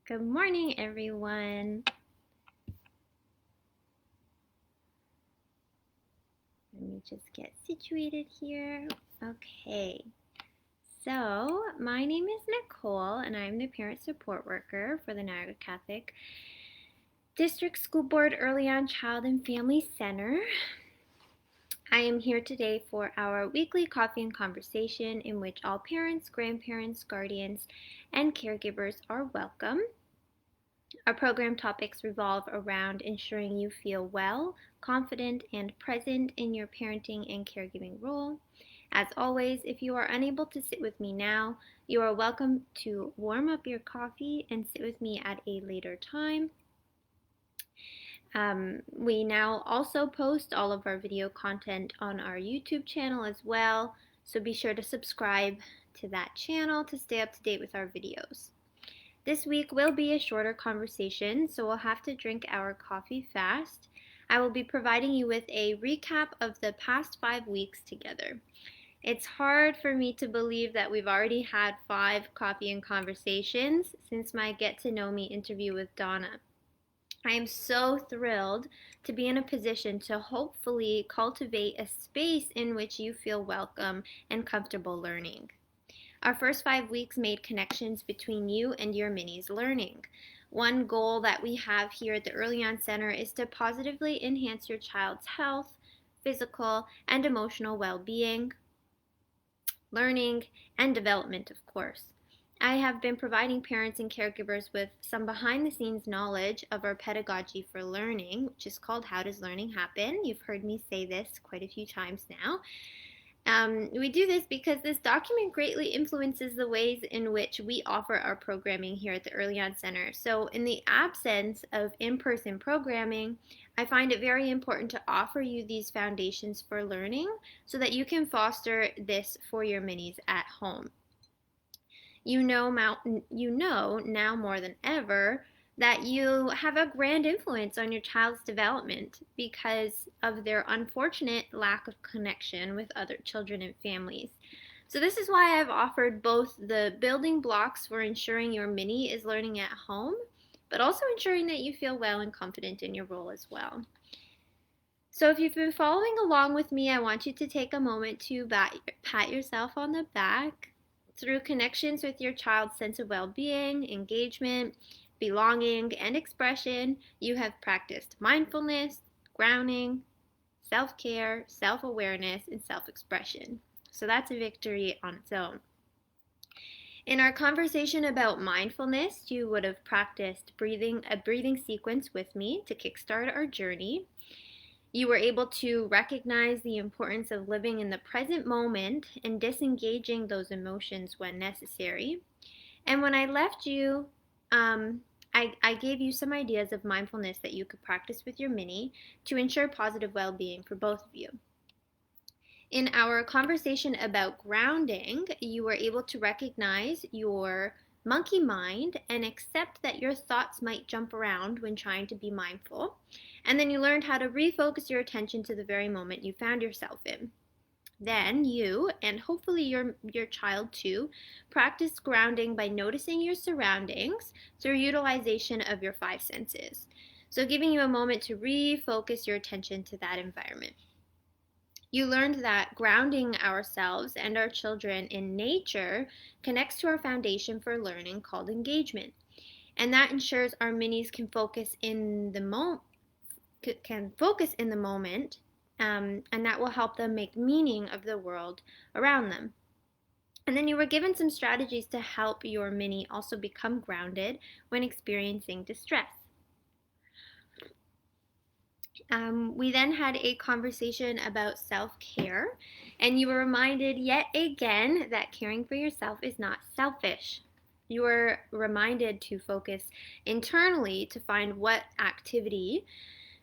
Good morning, everyone. Let me just get situated here. Okay, so my name is Nicole, and I'm the parent support worker for the Niagara Catholic District School Board EarlyON Child and Family Center. I am here today for our weekly coffee and conversation in which all parents, grandparents, guardians, and caregivers are welcome. Our program topics revolve around ensuring you feel well, confident, and present in your parenting and caregiving role. As always, if you are unable to sit with me now, you are welcome to warm up your coffee and sit with me at a later time. We now also post all of our video content on our YouTube channel as well, so be sure to subscribe to that channel to stay up to date with our videos. This week will be a shorter conversation, so we'll have to drink our coffee fast. I will be providing you with a recap of the past 5 weeks together. It's hard for me to believe that we've already had 5 coffee and conversations since my Get to Know Me interview with Donna. I am so thrilled to be in a position to hopefully cultivate a space in which you feel welcome and comfortable learning. Our first 5 weeks made connections between you and your minis learning. One goal that we have here at the EarlyON Center is to positively enhance your child's health, physical, and emotional well-being, learning, and development, of course. I have been providing parents and caregivers with some behind-the-scenes knowledge of our pedagogy for learning, which is called How Does Learning Happen? You've heard me say this quite a few times now. We do this because this document greatly influences the ways in which we offer our programming here at the EarlyON Center. So in the absence of in-person programming, I find it very important to offer you these foundations for learning so that you can foster this for your minis at home. You know now more than ever that you have a grand influence on your child's development because of their unfortunate lack of connection with other children and families. So this is why I've offered both the building blocks for ensuring your mini is learning at home, but also ensuring that you feel well and confident in your role as well. So if you've been following along with me, I want you to take a moment to pat yourself on the back. Through connections with your child's sense of well-being, engagement, belonging, and expression, you have practiced mindfulness, grounding, self-care, self-awareness, and self-expression. So that's a victory on its own. In our conversation about mindfulness, you would have practiced a breathing sequence with me to kickstart our journey. You were able to recognize the importance of living in the present moment and disengaging those emotions when necessary. And when I left you, I gave you some ideas of mindfulness that you could practice with your mini to ensure positive well-being for both of you. In our conversation about grounding, you were able to recognize your monkey mind and accept that your thoughts might jump around when trying to be mindful. And then you learned how to refocus your attention to the very moment you found yourself in. Then you, and hopefully your child too, practice grounding by noticing your surroundings through utilization of your 5 senses. So giving you a moment to refocus your attention to that environment. You learned that grounding ourselves and our children in nature connects to our foundation for learning called engagement. And that ensures our minis can focus in the moment, and that will help them make meaning of the world around them. And then you were given some strategies to help your mini also become grounded when experiencing distress. We then had a conversation about self-care, and you were reminded yet again that caring for yourself is not selfish. You were reminded to focus internally to find what activity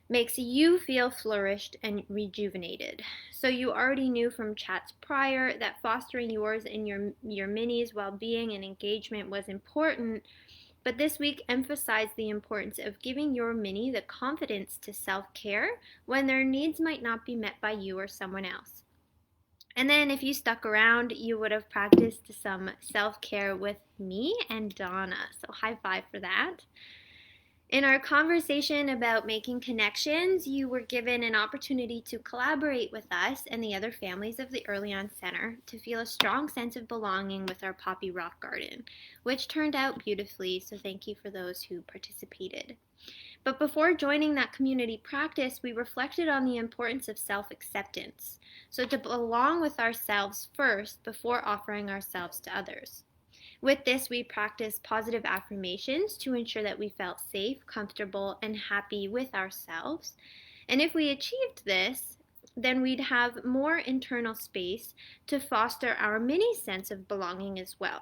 makes you feel flourished and rejuvenated. So you already knew from chats prior that fostering yours and your minis' well-being and engagement was important, but this week emphasized the importance of giving your mini the confidence to self-care when their needs might not be met by you or someone else. And then if you stuck around, you would have practiced some self-care with me and Donna. So high five for that. In our conversation about making connections, you were given an opportunity to collaborate with us and the other families of the EarlyON Center to feel a strong sense of belonging with our Poppy Rock Garden, which turned out beautifully, so thank you for those who participated. But before joining that community practice, we reflected on the importance of self-acceptance, so to belong with ourselves first before offering ourselves to others. With this, we practiced positive affirmations to ensure that we felt safe, comfortable, and happy with ourselves. And if we achieved this, then we'd have more internal space to foster our mini sense of belonging as well.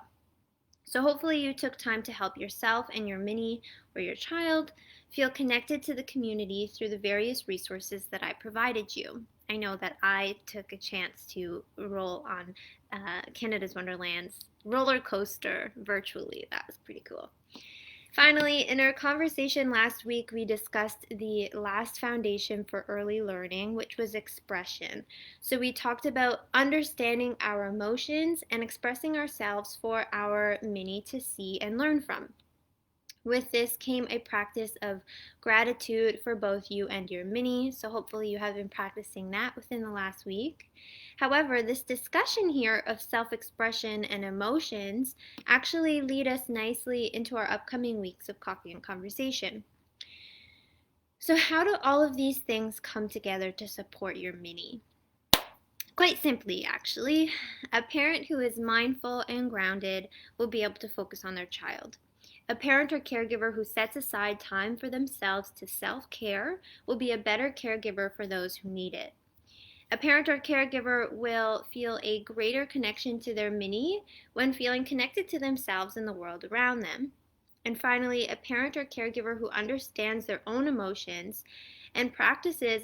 So hopefully you took time to help yourself and your mini or your child feel connected to the community through the various resources that I provided you. I know that I took a chance to roll on Canada's Wonderland's roller coaster virtually. That was pretty cool. Finally, in our conversation last week, we discussed the last foundation for early learning, which was expression. So we talked about understanding our emotions and expressing ourselves for our mini to see and learn from. With this came a practice of gratitude for both you and your mini, so hopefully you have been practicing that within the last week. However, this discussion here of self-expression and emotions actually lead us nicely into our upcoming weeks of coffee and conversation. So how do all of these things come together to support your mini? Quite simply, actually, a parent who is mindful and grounded will be able to focus on their child. A parent or caregiver who sets aside time for themselves to self-care will be a better caregiver for those who need it. A parent or caregiver will feel a greater connection to their mini when feeling connected to themselves and the world around them. And finally, a parent or caregiver who understands their own emotions and practices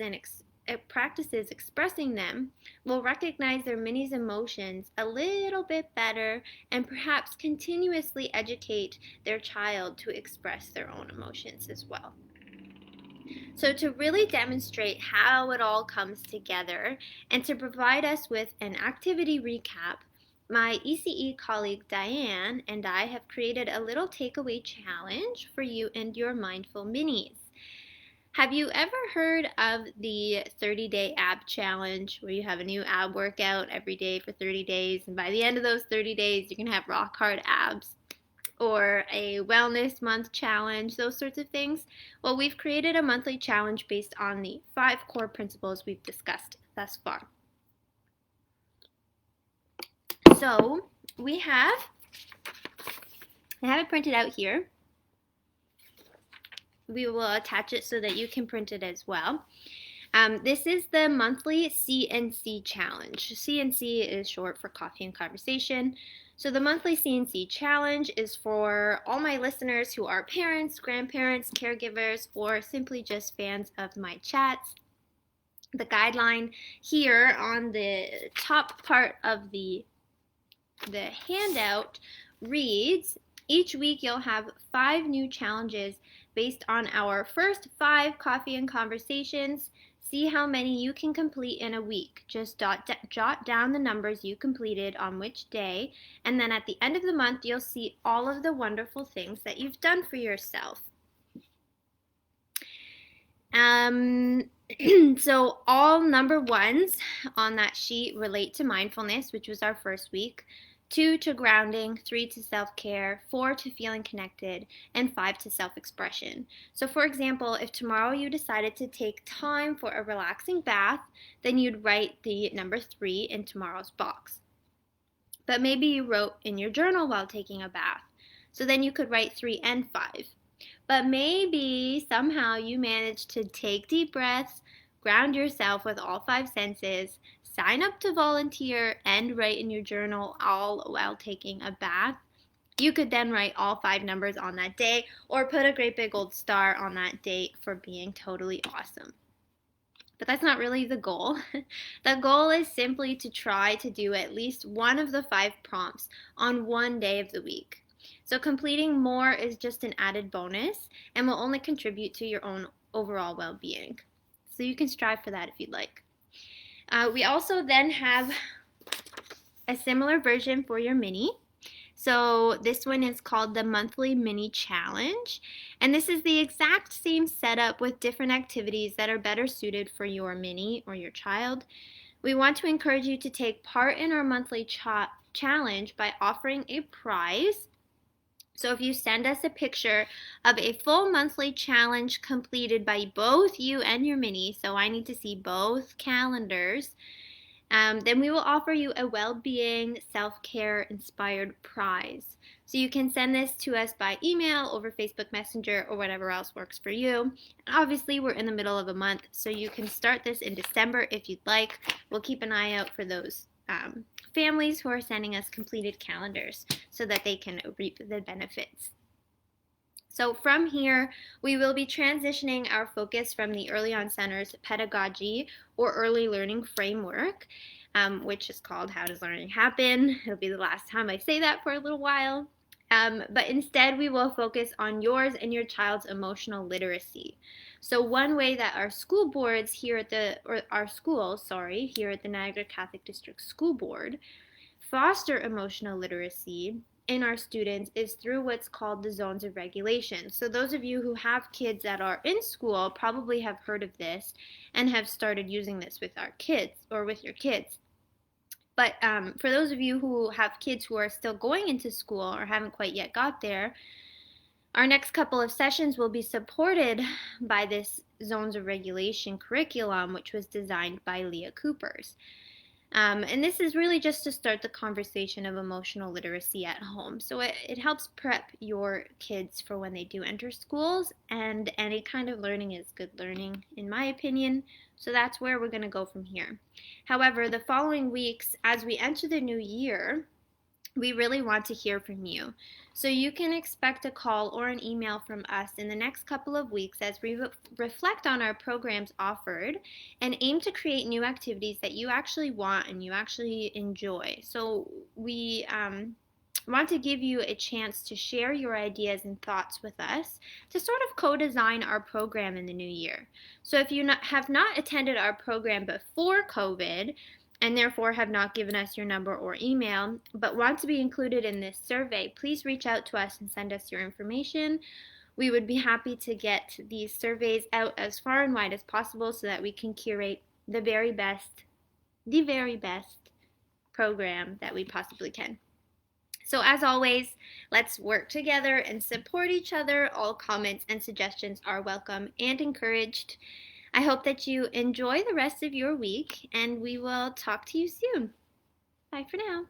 expressing them will recognize their mini's emotions a little bit better and perhaps continuously educate their child to express their own emotions as well. So to really demonstrate how it all comes together and to provide us with an activity recap, my ECE colleague Diane and I have created a little takeaway challenge for you and your mindful minis. Have you ever heard of the 30-day ab challenge where you have a new ab workout every day for 30 days and by the end of those 30 days you can have rock hard abs? Or a wellness month challenge, those sorts of things? Well, we've created a monthly challenge based on the 5 core principles we've discussed thus far. So I have it printed out here. We will attach it so that you can print it as well. This is the monthly C&C challenge. C&C is short for Coffee and Conversation. So the monthly C&C challenge is for all my listeners who are parents, grandparents, caregivers, or simply just fans of my chats. The guideline here on the top part of the handout reads, each week you'll have 5 new challenges based on our first 5 coffee and conversations. See how many you can complete in a week. Just jot down the numbers you completed on which day, and then at the end of the month you'll see all of the wonderful things that you've done for yourself. So all number 1s on that sheet relate to mindfulness, which was our first week. 2 to grounding, 3 to self-care, 4 to feeling connected, and 5 to self-expression. So for example, if tomorrow you decided to take time for a relaxing bath, then you'd write the number 3 in tomorrow's box. But maybe you wrote in your journal while taking a bath, so then you could write 3 and 5. But maybe somehow you managed to take deep breaths, ground yourself with all 5 senses, sign up to volunteer, and write in your journal all while taking a bath. You could then write all 5 numbers on that day or put a great big old star on that date for being totally awesome. But that's not really the goal. The goal is simply to try to do at least one of the 5 prompts on one day of the week. So completing more is just an added bonus and will only contribute to your own overall well-being. So you can strive for that if you'd like. We also then have a similar version for your mini. So this one is called the Monthly Mini Challenge. And this is the exact same setup with different activities that are better suited for your mini or your child. We want to encourage you to take part in our monthly challenge by offering a prize. So if you send us a picture of a full monthly challenge completed by both you and your mini, so I need to see both calendars, then we will offer you a well-being, self-care inspired prize. So you can send this to us by email, over Facebook Messenger, or whatever else works for you. And obviously, we're in the middle of a month, so you can start this in December if you'd like. We'll keep an eye out for those families who are sending us completed calendars so that they can reap the benefits. So from here, we will be transitioning our focus from the EarlyON Center's pedagogy or early learning framework, which is called How Does Learning Happen? It'll be the last time I say that for a little while. But instead, we will focus on yours and your child's emotional literacy. So one way that our school boards here at our schools, here at the Niagara Catholic District School Board, foster emotional literacy in our students is through what's called the zones of regulation. So those of you who have kids that are in school probably have heard of this and have started using this with our kids or with your kids. But for those of you who have kids who are still going into school or haven't quite yet got there, our next couple of sessions will be supported by this zones of regulation curriculum, which was designed by Leah Coopers. And this is really just to start the conversation of emotional literacy at home. So it helps prep your kids for when they do enter schools, and any kind of learning is good learning, in my opinion. So that's where we're going to go from here. However, the following weeks, as we enter the new year, we really want to hear from you. So you can expect a call or an email from us in the next couple of weeks as we reflect on our programs offered and aim to create new activities that you actually want and you actually enjoy. So we want to give you a chance to share your ideas and thoughts with us to sort of co-design our program in the new year. So if you have not attended our program before COVID, and therefore have not given us your number or email, but want to be included in this survey, please reach out to us and send us your information. We would be happy to get these surveys out as far and wide as possible so that we can curate the very best program that we possibly can. So as always, let's work together and support each other. All comments and suggestions are welcome and encouraged. I hope that you enjoy the rest of your week, and we will talk to you soon. Bye for now.